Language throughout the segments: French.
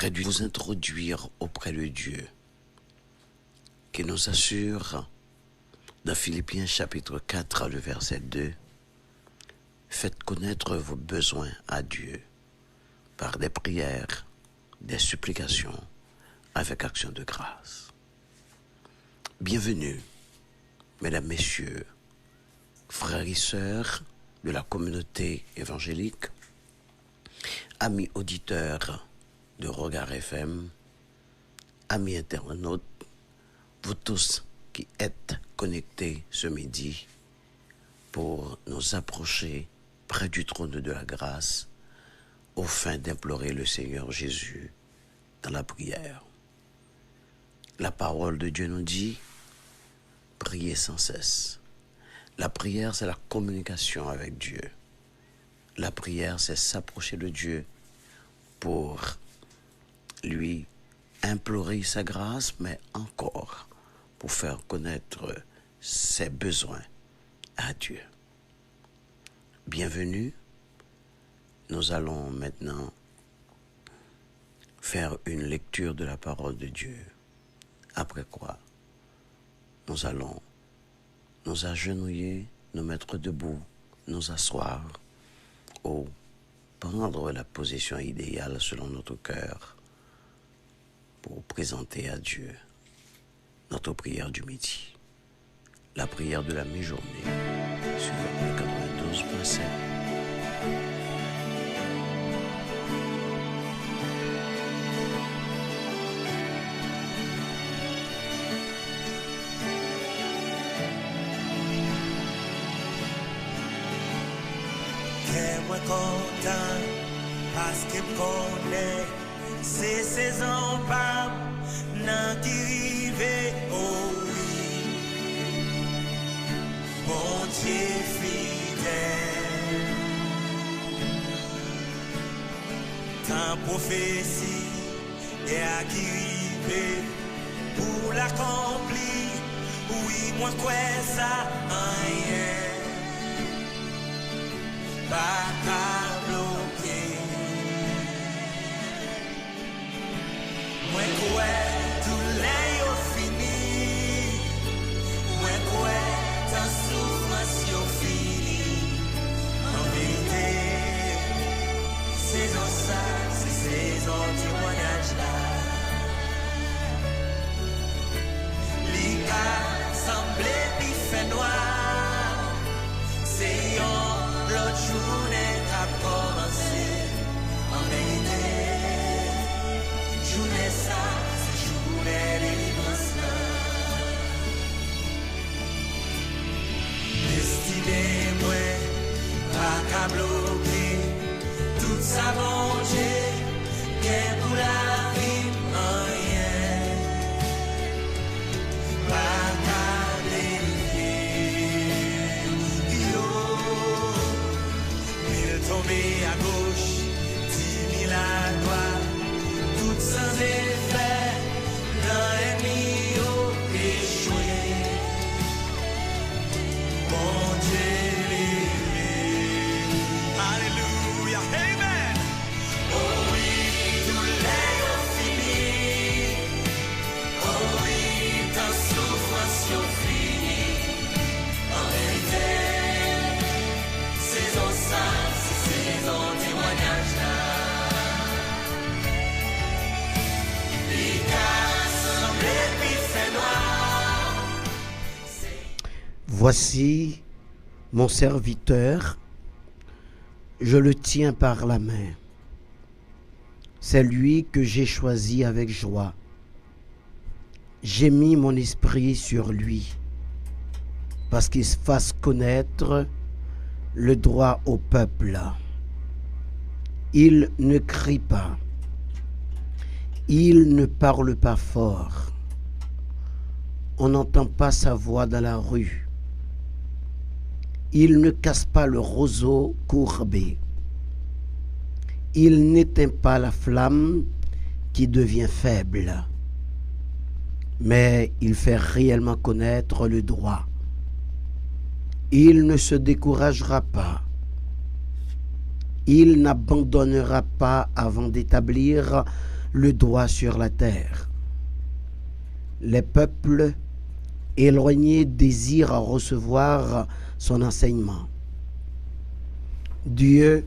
j'aimerais vous introduire auprès de Dieu, qui nous assure, dans Philippiens chapitre 4, le verset 2, « Faites connaître vos besoins à Dieu par des prières, des supplications, avec action de grâce. » Bienvenue, mesdames, messieurs, frères et sœurs de la communauté évangélique, amis auditeurs de Regard FM, amis internautes, vous tous qui êtes connectés ce midi pour nous approcher près du trône de la grâce au fin d'implorer le Seigneur Jésus dans la prière. La parole de Dieu nous dit, priez sans cesse. La prière, c'est la communication avec Dieu. La prière, c'est s'approcher de Dieu pour lui implorer sa grâce, mais encore pour faire connaître ses besoins à Dieu. Bienvenue. Nous allons maintenant faire une lecture de la parole de Dieu. Après quoi, nous allons nous agenouiller, nous mettre debout, nous asseoir ou prendre la position idéale selon notre cœur pour présenter à Dieu notre prière du midi, la prière de la mi-journée sur le 92.7. Moi content parce qu'il me connaît, c'est saison pas nan qui rive, oh oui, bon Dieu fidèle, tant prophétie et à qui rive pour l'accomplir, oui moi quoi ça rien. Pas à bloquer. Moi quoi tout l'air fini. Moi quoi ta souffrance yo fini. En vérité, saison ça, c'est saison témoignage là. L'Ika semblé puis fait noir. C'est l'autre journée a commencé. En vérité, journée ça, c'est journée délivrance là. Destinez-moi, pas qu'à bloquer. Tout ça bon Dieu, qu'est pour la vie, rien. Pas qu'à délivrer. Tomber à gauche, 10 000 à droite, tout sans effet, dans l'ennemi échoué. Bon Dieu l'élevé. Alléluia, amen. Oh oui, tout l'air fini. Oh oui, ta souffrance est finie. En vérité, saison ça. Saison témoignage là. Voici mon serviteur, je le tiens par la main. C'est lui que j'ai choisi avec joie. J'ai mis mon esprit sur lui, parce qu'il se fasse connaître le droit au peuple. Il ne crie pas. Il ne parle pas fort. On n'entend pas sa voix dans la rue. Il ne casse pas le roseau courbé. Il n'éteint pas la flamme qui devient faible. Mais il fait réellement connaître le droit. Il ne se découragera pas. Il n'abandonnera pas avant d'établir le doigt sur la terre. Les peuples éloignés désirent recevoir son enseignement. Dieu,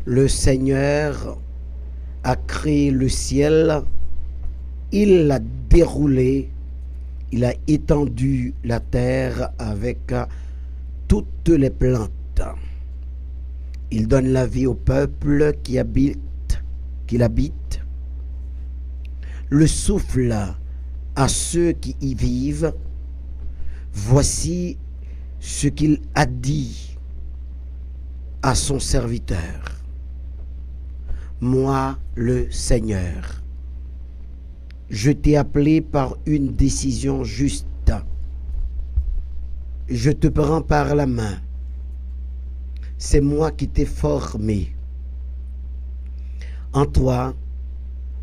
le Seigneur, a créé le ciel, il l'a déroulé, il a étendu la terre avec toutes les plantes. Il donne la vie au peuple qu'il habite, le souffle à ceux qui y vivent. Voici ce qu'il a dit à son serviteur. Moi, le Seigneur, je t'ai appelé par une décision juste. Je te prends par la main. C'est moi qui t'ai formé. En toi,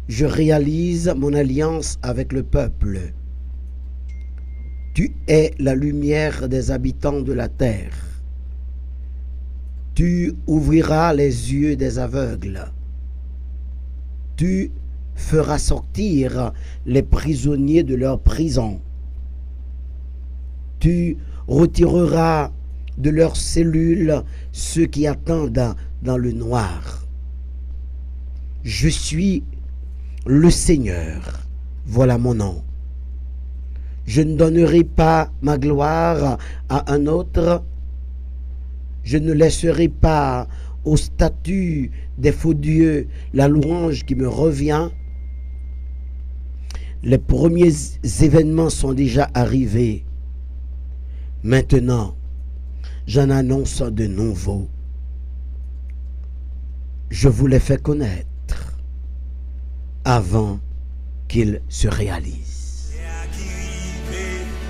je réalise mon alliance avec le peuple. Tu es la lumière des habitants de la terre. Tu ouvriras les yeux des aveugles. Tu feras sortir les prisonniers de leur prison. Tu retireras de leurs cellules ceux qui attendent dans le noir. Je suis le Seigneur, voilà mon nom. Je ne donnerai pas ma gloire à un autre. Je ne laisserai pas aux statues des faux dieux la louange qui me revient. Les premiers événements sont déjà arrivés. Maintenant, j'en annonce de nouveaux. Je vous les fais connaître avant qu'ils se réalisent.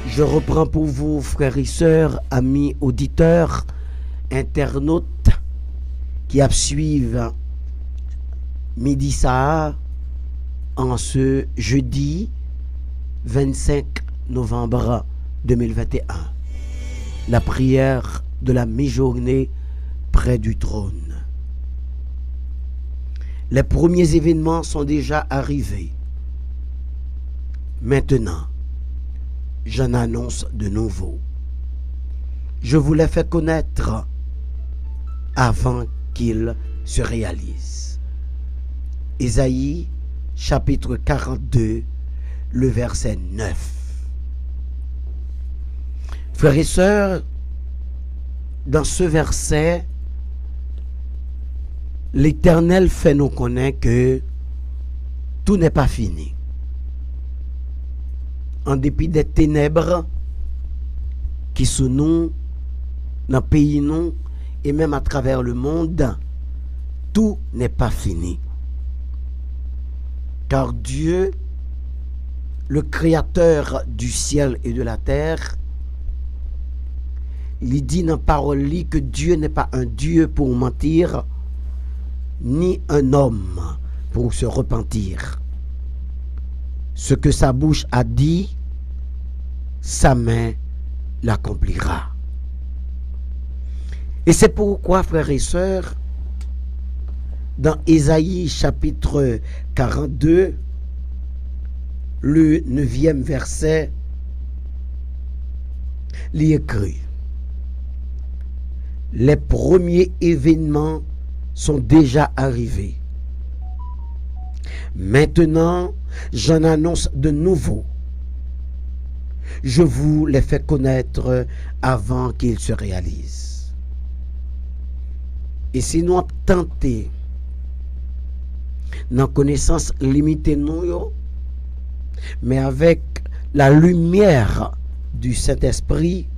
Je reprends pour vous, frères et sœurs, amis auditeurs, internautes qui suivent Midi Sahar en ce jeudi 25 novembre 2021. La prière de la mi-journée près du trône. Les premiers événements sont déjà arrivés. Maintenant, j'en annonce de nouveaux. Je vous les fais connaître avant qu'ils se réalisent. Ésaïe, chapitre 42, le verset 9. Frères et sœurs, dans ce verset, l'Éternel fait nous connaître que tout n'est pas fini. En dépit des ténèbres qui sont nous, dans le pays nous, et même à travers le monde, tout n'est pas fini. Car Dieu, le créateur du ciel et de la terre, il dit dans la parole que Dieu n'est pas un Dieu pour mentir, ni un homme pour se repentir. Ce que sa bouche a dit, sa main l'accomplira. Et c'est pourquoi, frères et sœurs, dans Ésaïe chapitre 42, le 9e verset, il est écrit: les premiers événements sont déjà arrivés. Maintenant, j'en annonce de nouveaux. Je vous les fais connaître avant qu'ils se réalisent. Et si nous tentons, dans connaissance limitée nous, mais avec la lumière du Saint-Esprit,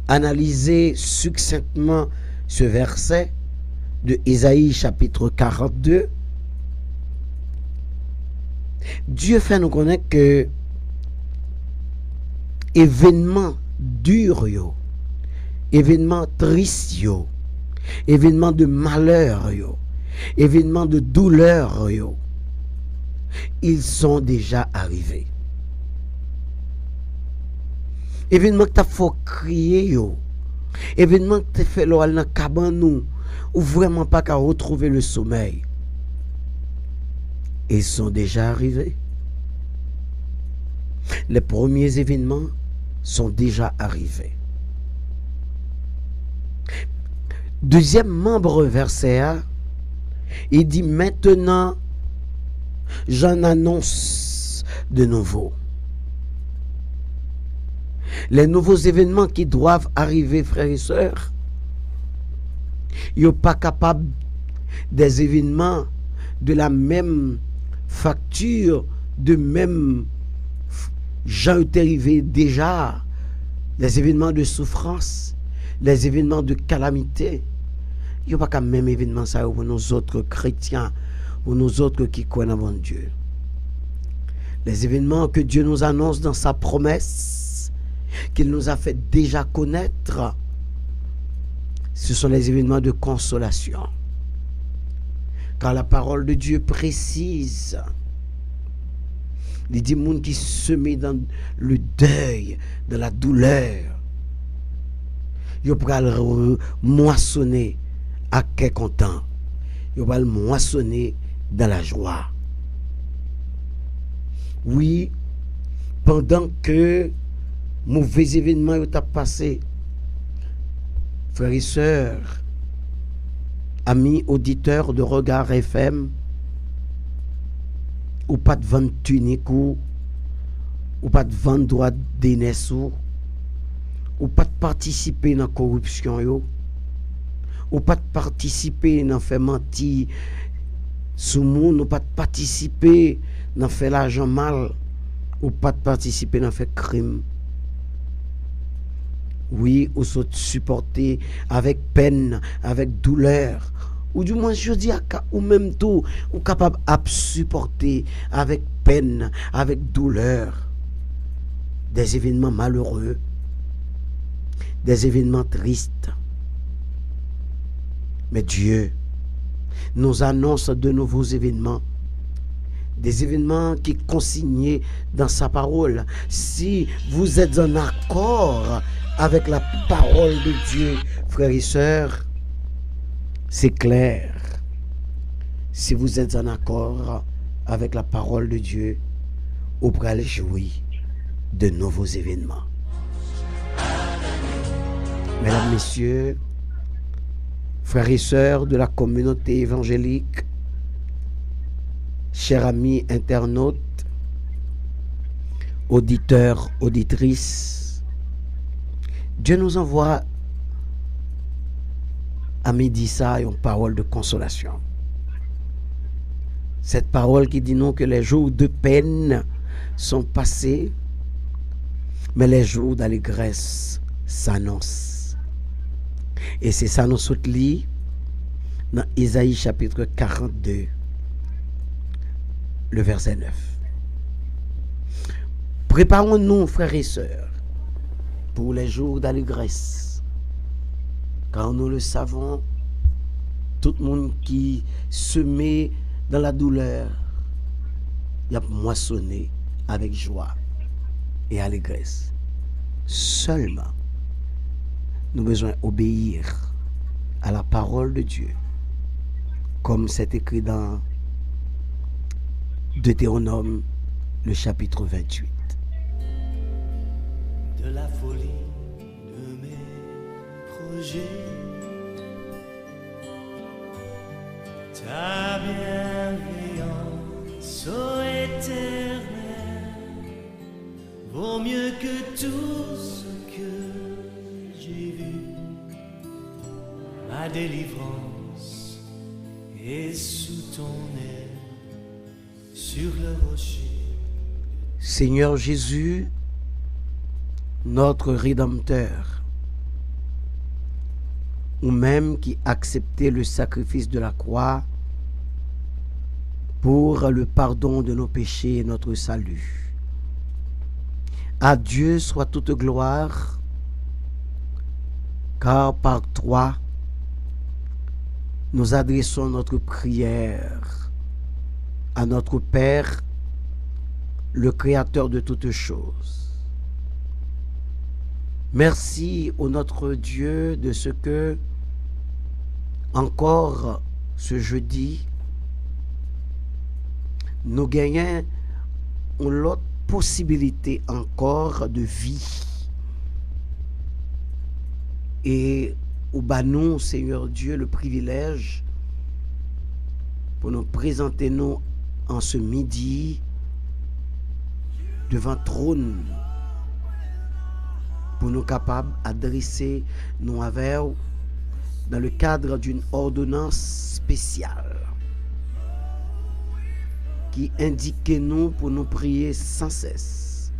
analyser succinctement ce verset de Ésaïe chapitre 42, Dieu fait nous connaître que événements durs, événements tristes, événements de malheur, événements de douleur, ils sont déjà arrivés. Événements que tu as fait crier, événements que tu as fait dans le cabane ou vraiment pas qu'à retrouver le sommeil. ils sont déjà arrivés. Les premiers événements sont déjà arrivés. Deuxième membre verset A, il dit maintenant, j'en annonce de nouveau. Les nouveaux événements qui doivent arriver, frères et sœurs, ils ne sont pas capables des événements de la même facture, de même gens arrivés déjà, les événements de souffrance, les événements de calamité. Il n'y a pas quand même événement ça pour nous autres chrétiens, pour nous autres qui croient en Dieu. Les événements que Dieu nous annonce dans sa promesse, qu'il nous a fait déjà connaître, ce sont les événements de consolation. Car la parole de Dieu précise, il dit monde qui se met dans le deuil, dans la douleur, il va le moissonner à quel content, il va le moissonner dans la joie. Oui, pendant que mauvais événements ont passé, frères et sœurs, amis auditeurs de Regard FM, ou pas de vente tunique ou pas de vente droit d'aînesse ou pas de participer dans la corruption ou pas de participer dans faire mentir sous monde ou pas de participer dans faire l'argent mal ou pas de participer dans faire crime. Oui, ou se supporter avec peine, avec douleur, ou du moins je dis ou même tout, ou capable de supporter avec peine, avec douleur, des événements malheureux, des événements tristes. Mais Dieu nous annonce de nouveaux événements, des événements qui sont consignés dans sa parole. Si vous êtes en accord avec la parole de Dieu, frères et sœurs, c'est clair. Si vous êtes en accord avec la parole de Dieu, vous pourrez jouir de nouveaux événements. Mesdames, Messieurs, frères et sœurs de la communauté évangélique, chers amis internautes, auditeurs, auditrices, Dieu nous envoie à midi ça une parole de consolation. Cette parole qui dit non que les jours de peine sont passés, mais les jours d'allégresse s'annoncent. Et c'est ça nous soutenons dans Isaïe chapitre 42, le verset 9. Préparons-nous, frères et sœurs, pour les jours d'allégresse. Car nous le savons, tout le monde qui se met dans la douleur, il a moissonné avec joie et allégresse. Seulement, nous devons obéir à la parole de Dieu, comme c'est écrit dans Deutéronome, le chapitre 28. De la folie de mes projets, ta bienveillance, ô Éternel, vaut mieux que tout ce que j'ai vu. Ma délivrance est sous ton aile, sur le rocher. Seigneur Jésus, notre Rédempteur, ou même qui acceptait le sacrifice de la croix pour le pardon de nos péchés et notre salut. À Dieu soit toute gloire, car par toi, nous adressons notre prière à notre Père, le Créateur de toutes choses. Merci au notre Dieu de ce que, encore ce jeudi, nous gagnons l'autre possibilité encore de vie. Et au bas nous, Seigneur Dieu, le privilège pour nous présenter nous en ce midi devant trône, pour nous capables d'adresser nos affaires dans le cadre d'une ordonnance spéciale qui indique nous pour nous prier sans cesse,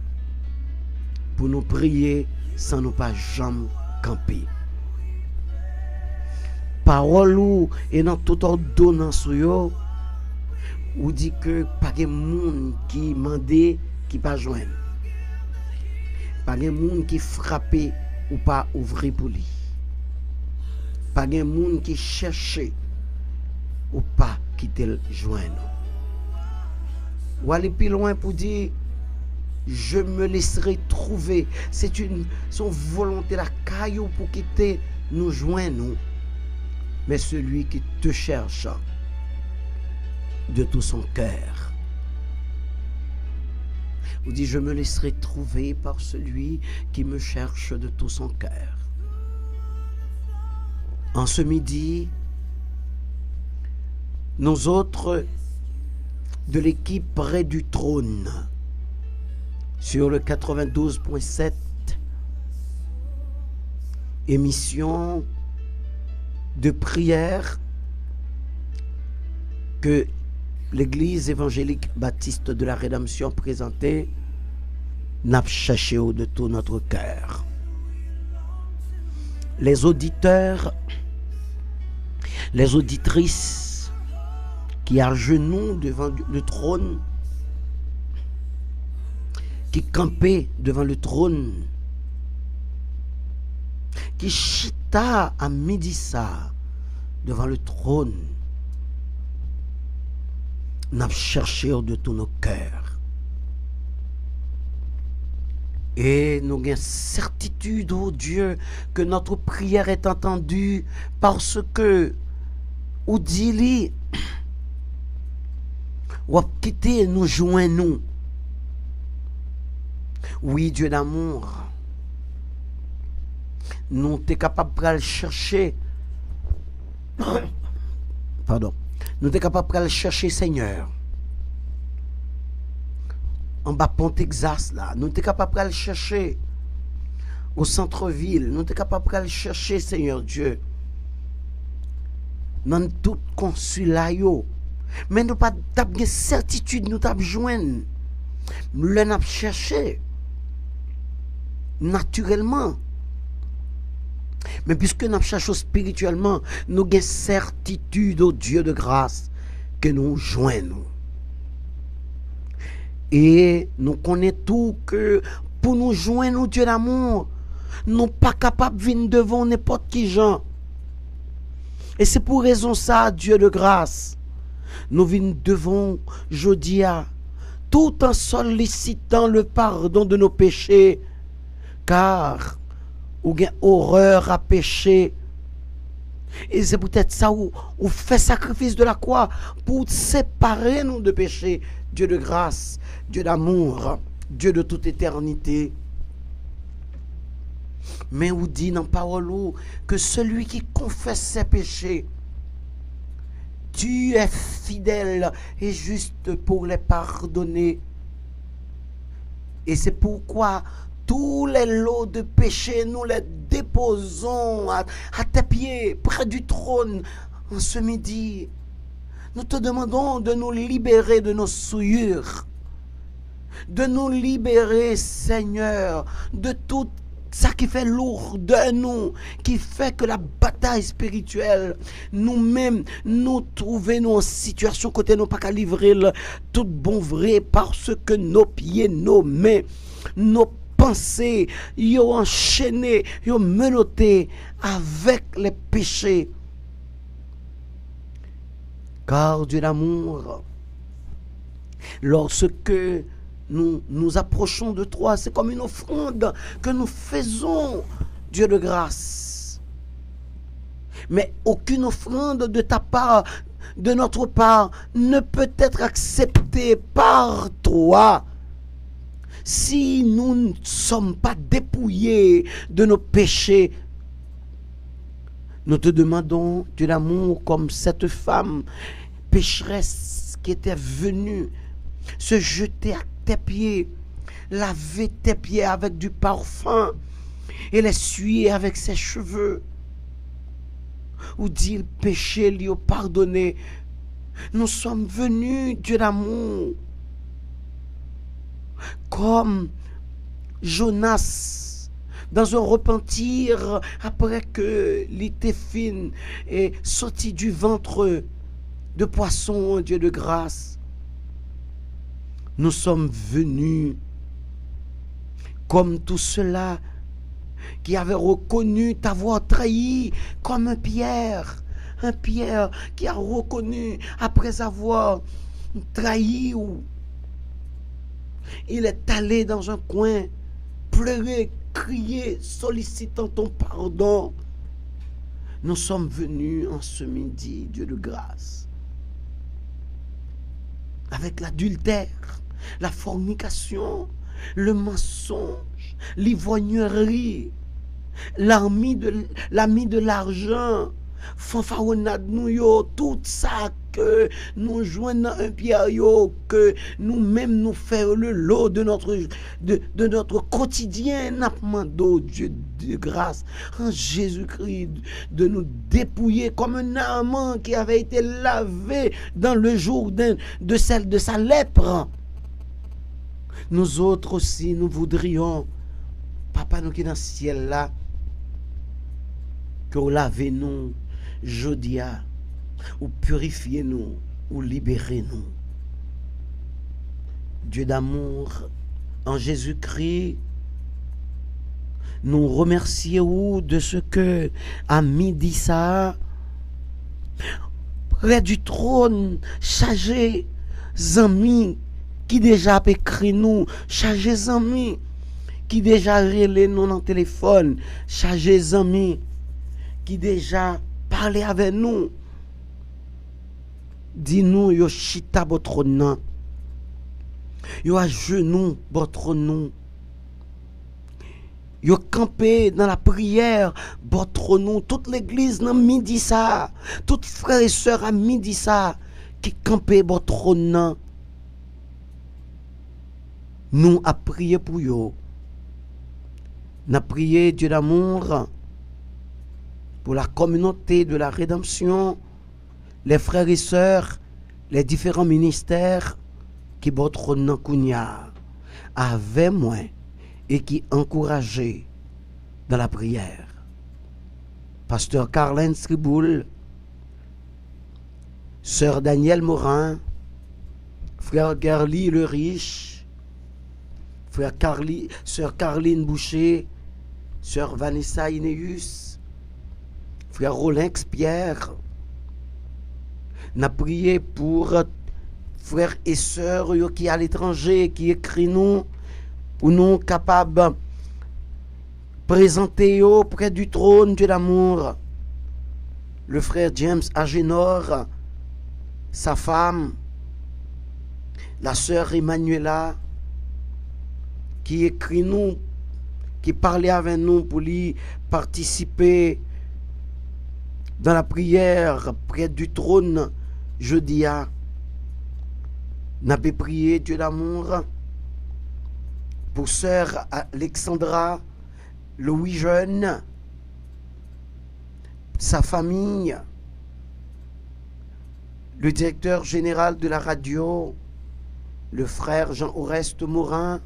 pour nous prier sans nous pas jamais camper. Parole ou et dans toute ordonnance ou dit que pas de monde qui mandé qui pas joindre, pas de monde qui frappé ou pas ouvrir pour lui, pas de monde qui cherchait ou pas quitter le joindre. Ou aller plus loin pour dire je me laisserai trouver. C'est son volonté la caillou pour quitter nous joindre, mais celui qui te cherche de tout son cœur. Vous dit je me laisserai trouver par celui qui me cherche de tout son cœur. En ce midi, nous autres de l'équipe près du trône sur le 92.7, émission de prière que l'Église évangélique baptiste de la Rédemption présentait, n'a cherché de tout notre cœur. Les auditeurs, les auditrices qui à genoux devant le trône, qui campaient devant le trône, qui chita à midi ça devant le trône, n'a cherché de tout nos cœurs. Et nous avons certitude, oh Dieu, que notre prière est entendue parce que, ou dit-il, ou quitter nous joignons. Oui, Dieu d'amour, nous sommes capables de le chercher. Pardon. Nous sommes capables de le chercher, Seigneur. En bas Pont-Texas, là, nous sommes capables de le chercher. Au centre-ville, nous sommes capables de le chercher, Seigneur Dieu. Dans tout consulat, mais nous pas de certitude, nous t'avons joindre. Nous l'avons cherché. Naturellement. Mais puisque nous cherchons spirituellement, nous avons certitude au Dieu de grâce que nous joignons. Et nous connaissons tout que pour nous joindre au Dieu d'amour, nous ne sommes pas capables de venir devant n'importe qui gens. Et c'est pour raison ça, Dieu de grâce, nous venons devant Jodia, tout en sollicitant le pardon de nos péchés, car ou gain horreur à pécher. Et c'est peut-être ça où fait sacrifice de la croix pour séparer nous de péché. Dieu de grâce, Dieu d'amour, Dieu de toute éternité. Mais où dit dans parole que celui qui confesse ses péchés, tu es fidèle et juste pour les pardonner. Et c'est pourquoi tous les lots de péché, nous les déposons à tes pieds, près du trône, en ce midi. Nous te demandons de nous libérer de nos souillures, de nous libérer, Seigneur, de tout ça qui fait lourd de nous, qui fait que la bataille spirituelle, nous-mêmes, nous trouvons en situation côté nous pas qu'à livrer tout bon vrai, parce que nos pieds, nos mains, nos pensées, ils ont enchaîné, ils ont menotté avec les péchés. Car Dieu d'amour, lorsque nous nous approchons de toi, c'est comme une offrande que nous faisons, Dieu de grâce. Mais aucune offrande de ta part de notre part ne peut être accepté par toi si nous ne sommes pas dépouillés de nos péchés. Nous te demandons de l'amour comme cette femme pécheresse qui était venue se jeter à tes pieds, laver tes pieds avec du parfum et l'essuyer avec ses cheveux. Ou dit-il péché, lui pardonné. Nous sommes venus, Dieu d'amour, comme Jonas, dans un repentir après que l'Itéphine est sorti du ventre de poisson, Dieu de grâce. Nous sommes venus comme tout cela qui avait reconnu t'avoir trahi comme un Pierre qui a reconnu après avoir trahi. Il est allé dans un coin, pleurer, crier, sollicitant ton pardon. Nous sommes venus en ce midi, Dieu de grâce, avec l'adultère, la fornication, le mensonge, l'ivrognerie, l'ami de l'argent, fanfaronnade nous yo, tout ça que nous joignons un pierre yo, que nous-mêmes nous faisons le lot de notre quotidien. N'a demandé Dieu de grâce en Jésus-Christ de nous dépouiller comme un amant qui avait été lavé dans le jour de sa lèpre. Nous autres aussi, nous voudrions, Papa nous qui est dans le ciel là, que vous lavez nous, jodia, ou purifiez nous, ou libérez nous. Dieu d'amour, en Jésus-Christ, nous remercions de ce que, à midi ça, près du trône, chargé, amis, qui déjà écrit nous, chargés amis, qui déjà relé nous dans le téléphone, chargés amis, qui déjà parlé avec nous, dis-nous, yo chita votre nom, yo à genoux votre nom, yo campé dans la prière votre nom, toute l'église dans midi ça, toutes frères et sœurs à midi ça, qui campé votre nom. Nous a prié pour eux. Nous avons prié Dieu d'amour pour la communauté de la rédemption, les frères et sœurs, les différents ministères qui votre nom kounya avec moi et qui encourageaient dans la prière. Pasteur Carlin Triboul, sœur Daniel Morin, frère Gerly le Riche, sœur Carline Boucher, sœur Vanessa Ineus, frère Rolex Pierre. N'a prié pour frères et sœurs qui à l'étranger, qui écrit nous, pour nous capables présenter près du trône de l'amour. Le frère James Agénor, sa femme, la sœur Emmanuela, qui écrit nous, qui parlait avec nous pour lui participer dans la prière près du trône jeudi. N'a pas prié Dieu d'amour pour sœur Alexandra Louis Jeune, sa famille, le directeur général de la radio, le frère Jean-Oreste Morin,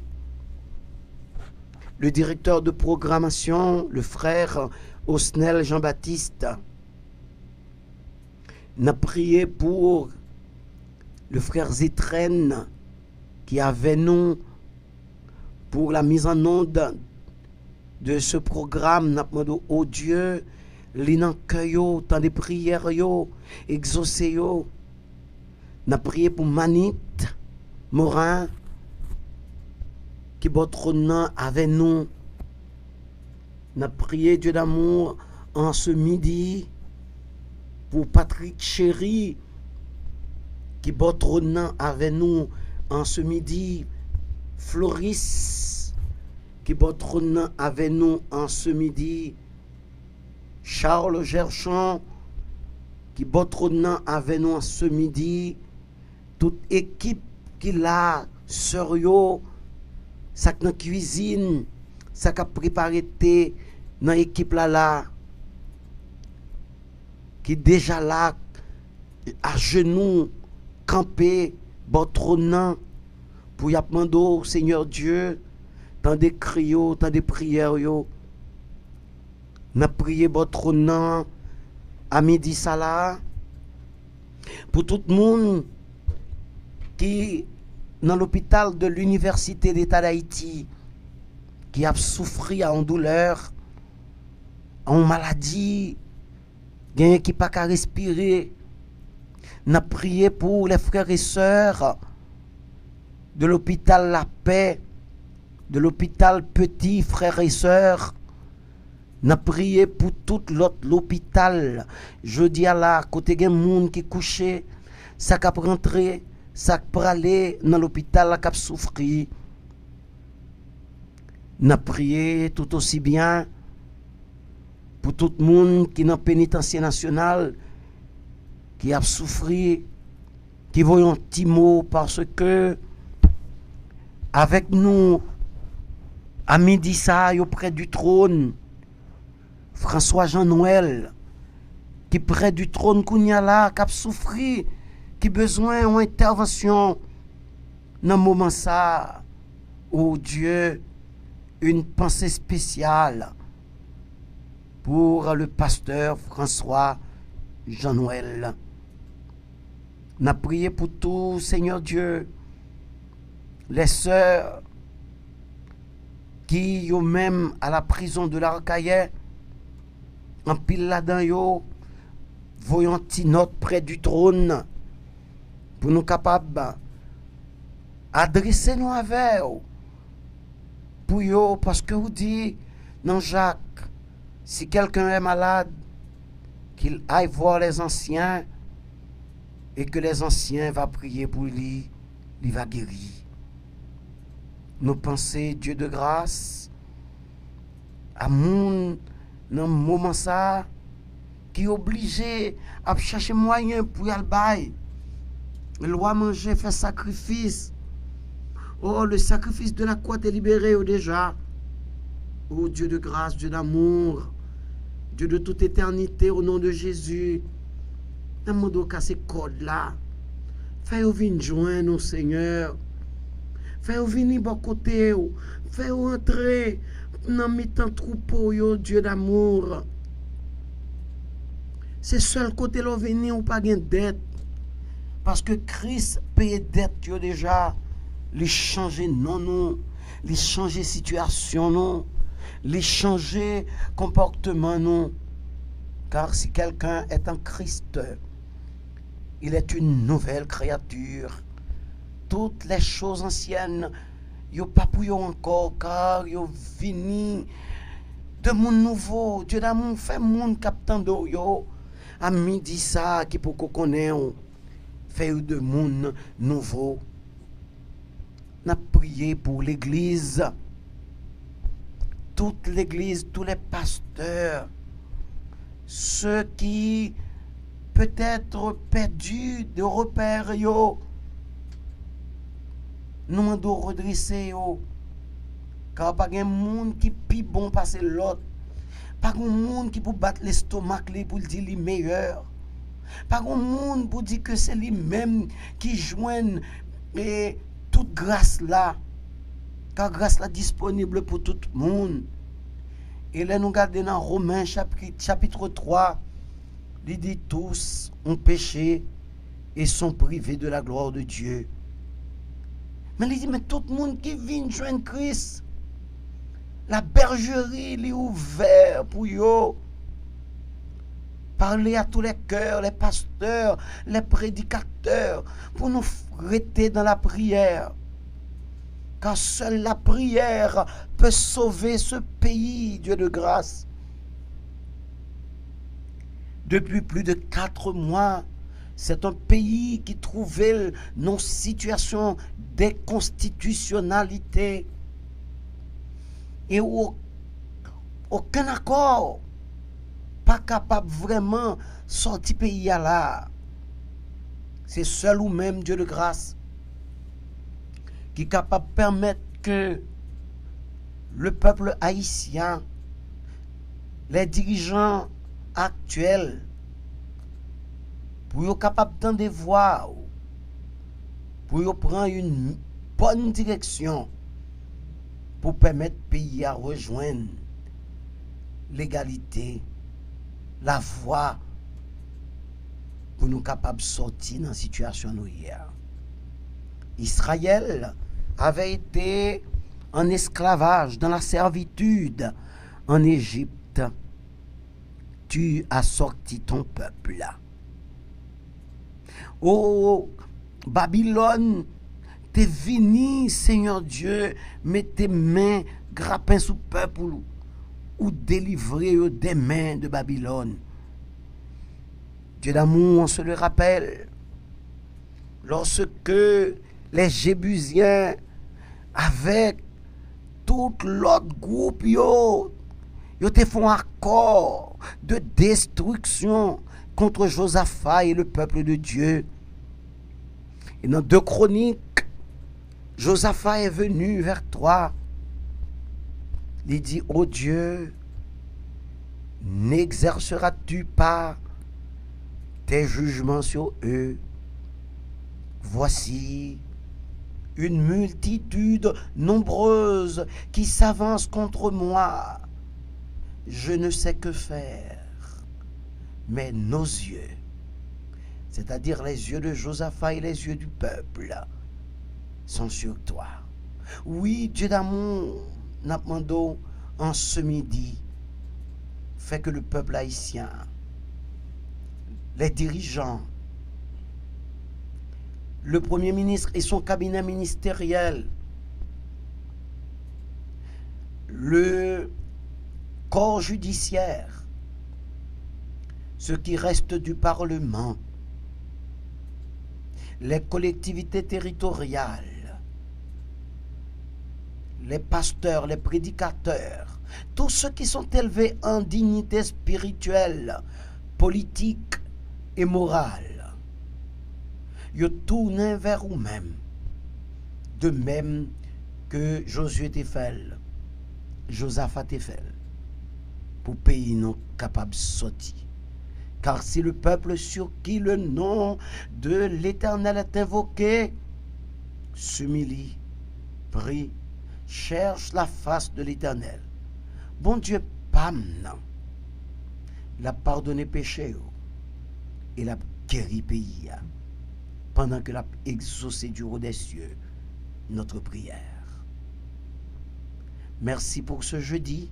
le directeur de programmation, le frère Osnel Jean-Baptiste. N'a prié pour le frère Zétren qui avait nous pour la mise en onde de ce programme. N'a demandé au Dieu l'inancueil tant de prières yo exaucé yo. N'a prié pour Manit Morin qui votre nom avec nous. N'a prié Dieu d'amour en ce midi pour Patrick Chéri qui botronne avec nous en ce midi, Floris, qui botronne avec nous en ce midi, Charles Gerchon, qui botronne avec nous en ce midi, toute équipe qui l'a, sœur yo, ça dans cuisine, ça qui a préparé dans l'équipe là, qui déjà là, à genoux, campé, botronne, pour y demander au Seigneur Dieu, dans des cris, dans des prières, n'a prié botronne à midi ça là, pour tout le monde qui dans l'hôpital de l'Université d'État d'Haïti, qui a souffert en douleur, en maladie, qui n'a pas qu'à respirer. N'a prié pour les frères et sœurs de l'hôpital La Paix, de l'hôpital Petit Frères et Sœurs. N'a prié pour tout l'hôpital. Je dis à la côté des monde qui couché, ça cap rentrer, ça pour aller dans l'hôpital la cap souffrir. N'a prié tout aussi bien pour tout le monde qui est dans le pénitencier national, qui a souffert, qui voyons un petit mot parce que avec nous à midi ça auprès du trône, François Jean Noël qui près du trône kounya là, qui a souffert, qui besoin d'une intervention dans le moment ça, oh Dieu, une pensée spéciale pour le pasteur François Jean-Noël. N'a prié pour tout, Seigneur Dieu, les sœurs qui sont même à la prison de l'Arcaïe, en pile là-dedans, yo, voyons une note près du trône pour nous capables adresser nous avec pour yo, parce que vous dites dans Jacques, si quelqu'un est malade, qu'il aille voir les anciens et que les anciens vont prier pour lui, il va guérir. Nous pensons, Dieu de grâce, à mon dans le moment ça, qui est obligé à chercher moyen pour y aller bail. Il doit manger, faire sacrifice. Oh, le sacrifice de la croix est libéré déjà. Oh, Dieu de grâce, Dieu d'amour, Dieu de toute éternité, au nom de Jésus. Demande qu'à ces codes-là. Fais-vous venir joindre nous, Seigneur. Fais-vous venir bon côté. Fais-vous entrer dans mi-temps troupeau, yo, Dieu d'amour. C'est seul côté là venir ou pas de dette. Parce que Christ paye dette yo déjà. Les changer non, les changer situation non, les changer comportement non. Car si quelqu'un est en Christ, il est une nouvelle créature. Toutes les choses anciennes, yo pas pour yo encore, car yo vini de monde nouveau. Dieu d'amour fait monde captant de yo. À midi ça qui pour qu'on connaisse, fait de monde nouveau. N'a prié pour l'église, toute l'église, tous les pasteurs, ceux qui peut-être perdus de repères, yo, nous devons redresser, yo, car pas de monde qui pi bon passer l'autre, pas de monde qui peut battre l'estomac pour dire les meilleur, pas de monde pour dire que c'est lui-même qui joignent et toute grâce là, car grâce là disponible pour tout le monde. Et là nous regardons dans Romains chapitre 3, il dit tous ont péché et sont privés de la gloire de Dieu. Mais il dit, mais tout le monde qui vient joindre Christ, la bergerie est ouverte pour eux. Parler à tous les cœurs, les pasteurs, les prédicateurs, pour nous rester dans la prière. Car seule la prière peut sauver ce pays, Dieu de grâce. Depuis plus de 4 mois, C'est un pays qui trouvait nos situations d'inconstitutionnalité et où aucun accord pas capable vraiment sortir pays là. C'est seul ou même Dieu de grâce qui est capable de permettre que le peuple haïtien, les dirigeants actuels, pour être capables de voir, pour prendre une bonne direction, pour permettre au pays à rejoindre l'égalité, la voie, pour nous capables de sortir dans la situation nous hier. Israël avait été en esclavage, dans la servitude en Égypte. Tu as sorti ton peuple là. Oh, Babylone, t'es venu, Seigneur Dieu, mets tes mains grappin sous peuple ou délivrer des mains de Babylone. Dieu d'amour, on se le rappelle, lorsque les Jébusiens, avec tout l'autre groupe, yo te font accord de destruction contre Josaphat et le peuple de Dieu. Et dans 2 Chroniques, Josaphat est venu vers toi. Il dit, ô Dieu, n'exerceras-tu pas tes jugements sur eux? Voici une multitude nombreuse qui s'avance contre moi. Je ne sais que faire, mais nos yeux, c'est-à-dire les yeux de Josaphat et les yeux du peuple, sont sur toi. Oui, Dieu d'amour, nous demandons en ce midi, fait que le peuple haïtien, les dirigeants, le Premier ministre et son cabinet ministériel, le corps judiciaire, ce qui reste du Parlement, les collectivités territoriales, les pasteurs, les prédicateurs, tous ceux qui sont élevés en dignité spirituelle, politique et morale, ils tournent vers vous-même, de même que Josué t'a fait, Josaphat t'a fait, pour pays non capable de sortir. Car si le peuple sur qui le nom de l'Éternel est invoqué s'humilie, prie, cherche la face de l'Éternel, bon Dieu, pam, non, il a pardonné péché, il a guéri pays, pendant que l'a exaucé du haut des cieux notre prière. Merci pour ce jeudi.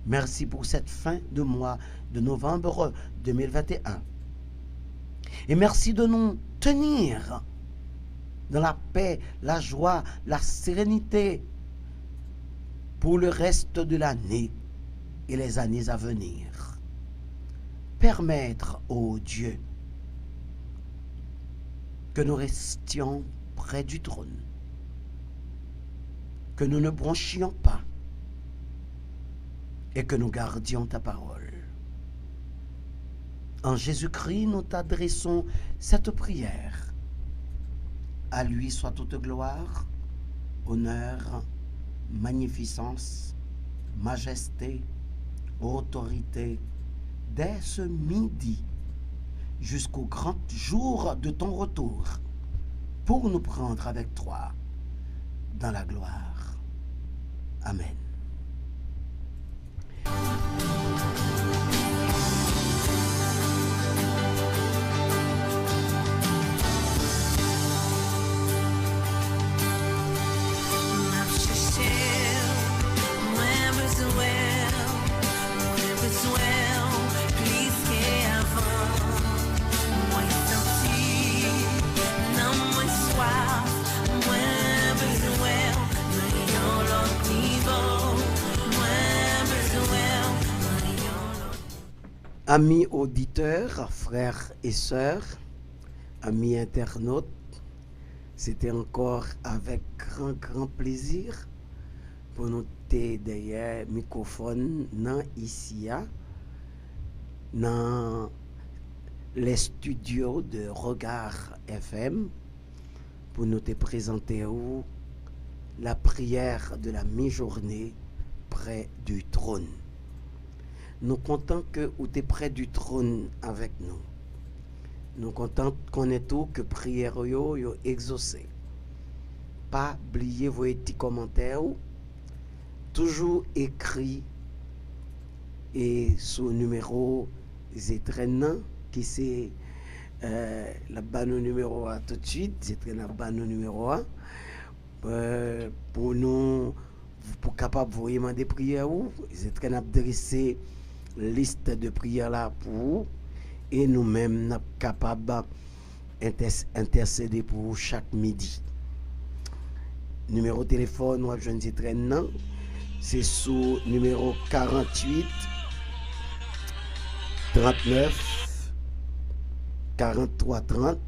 Merci pour cette fin de mois de novembre 2021. Et merci de nous tenir dans la paix, la joie, la sérénité pour le reste de l'année et les années à venir. Permettre, ô Dieu, que nous restions près du trône, que nous ne bronchions pas, et que nous gardions ta parole. En Jésus-Christ, nous t'adressons cette prière. À lui soit toute gloire, honneur, magnificence, majesté, autorité, dès ce midi jusqu'au grand jour de ton retour, pour nous prendre avec toi dans la gloire. Amen. Amis auditeurs, frères et sœurs, amis internautes, c'était encore avec grand plaisir pour nous être derrière le microphone ici, dans les studios de Regard FM, pour nous te présenter la prière de la mi-journée près du trône. Nous comptons que vous êtes près du trône avec nous. Nous comptons qu'on est tout que prière yo exaucé. Pas oublier vos petits commentaires, toujours écrit et sous numéro Zetren qui c'est la banne numéro 1 tout de suite, Zetren la banne numéro 1 pour nous pour capable vous des prières ou Zetren a dressé liste de prières là pour vous. Et nous-mêmes, nous sommes capables d'intercéder pour chaque midi. Numéro de téléphone, nous avons traînant, c'est sous numéro 48 39 43 30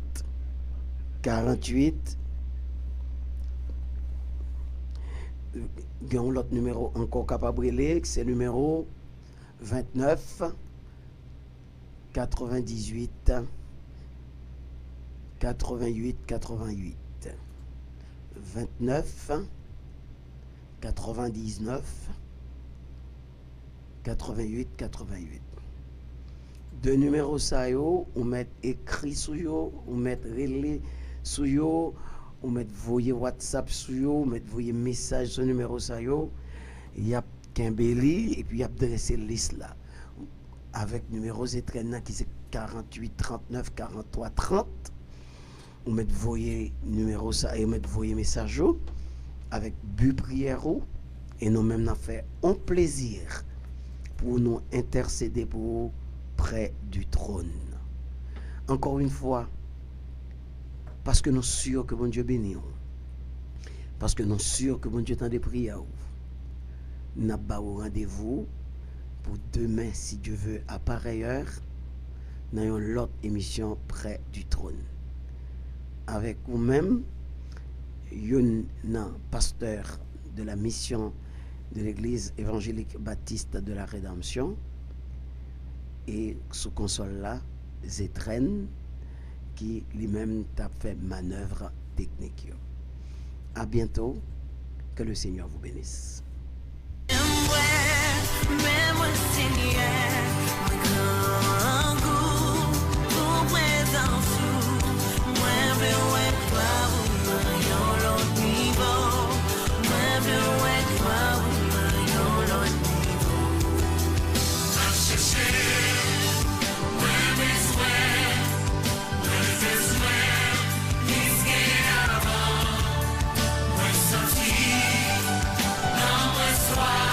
48. L'autre numéro encore capable de c'est numéro 29 98 88 88 29 99 88 88. Deux numéros ça yo, on met écrit sur yo, on met relais sur yo, on met voyer WhatsApp sur yo, on met voyer message sur numéro ça yo. Il y a Kimbeli et puis il y a dressé liste là. Avec numéro Z39 qui c'est 48 39 43 30. On met voyer numéro ça et on met voyer message avec but prière et nous même n'a fait un plaisir pour nous intercéder pour près du trône. Encore une fois, parce que nous sommes sûrs que bon Dieu bénit, parce que nous sommes sûrs que bon Dieu tend des prières, nous avons rendez-vous pour demain, si Dieu veut, à pareille heure, nous avons l'autre émission près du trône. Avec vous-même, un pasteur de la mission de l'église évangélique baptiste de la Rédemption, et sous console là, Zetren, qui lui-même a fait manœuvre technique. À bientôt, que le Seigneur vous bénisse. Même Seigneur, grand goût pour présence, moi veux croire au l'autre niveau, moi veux croire au l'autre niveau. Chercher, moi besoin, risquer avant, moi sortir, non moi soir.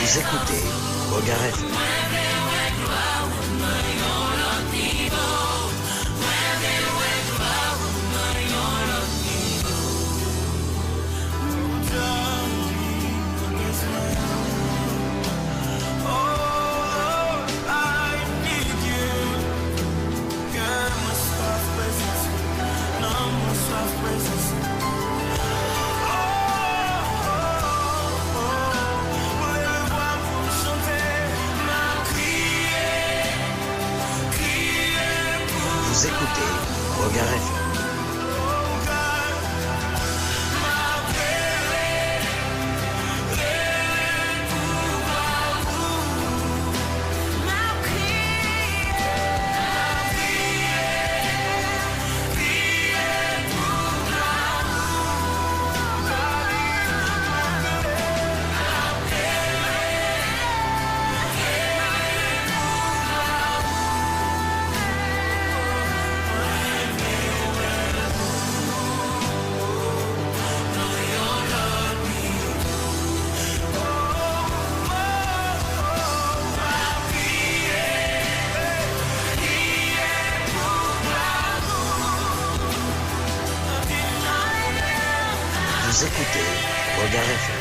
Vous écoutez Regard FM. Vous écoutez Regard FM. Regard FM.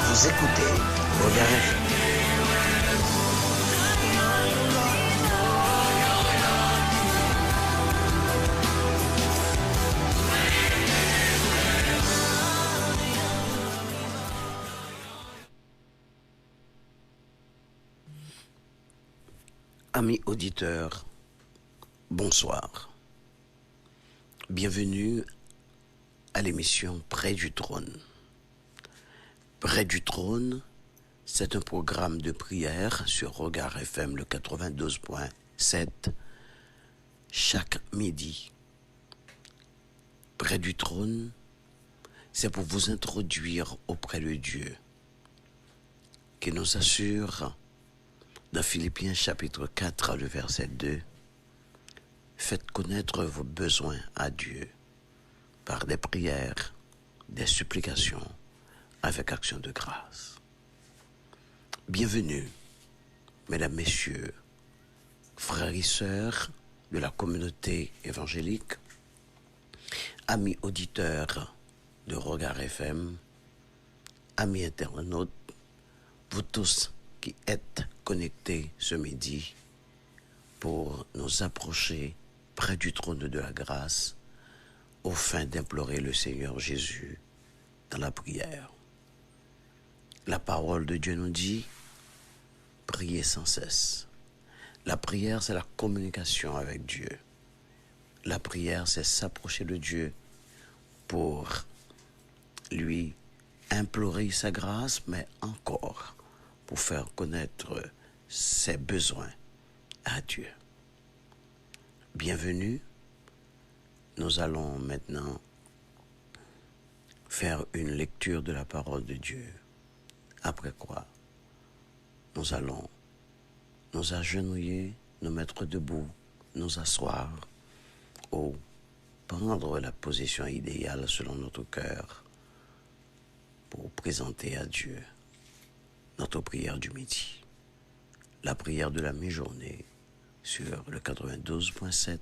Vous écoutez Regard FM. Amis auditeurs, bonsoir. Bienvenue à l'émission Près du trône. Près du trône, c'est un programme de prière sur Regard FM le 92.7 chaque midi. Près du trône, c'est pour vous introduire auprès de Dieu, qui nous assure dans Philippiens chapitre 4, le verset 2, faites connaître vos besoins à Dieu par des prières, des supplications, avec action de grâce. Bienvenue, mesdames, messieurs, frères et sœurs de la communauté évangélique, amis auditeurs de Regard FM, amis internautes, vous tous qui êtes connectés ce midi pour nous approcher près du trône de la grâce au fin d'implorer le Seigneur Jésus dans la prière. La parole de Dieu nous dit, priez sans cesse. La prière, c'est la communication avec Dieu. La prière, c'est s'approcher de Dieu pour lui implorer sa grâce, mais encore pour faire connaître ses besoins à Dieu. Bienvenue. Nous allons maintenant faire une lecture de la parole de Dieu. Après quoi, nous allons nous agenouiller, nous mettre debout, nous asseoir ou prendre la position idéale selon notre cœur pour présenter à Dieu notre prière du midi, la prière de la mi-journée sur le 92.7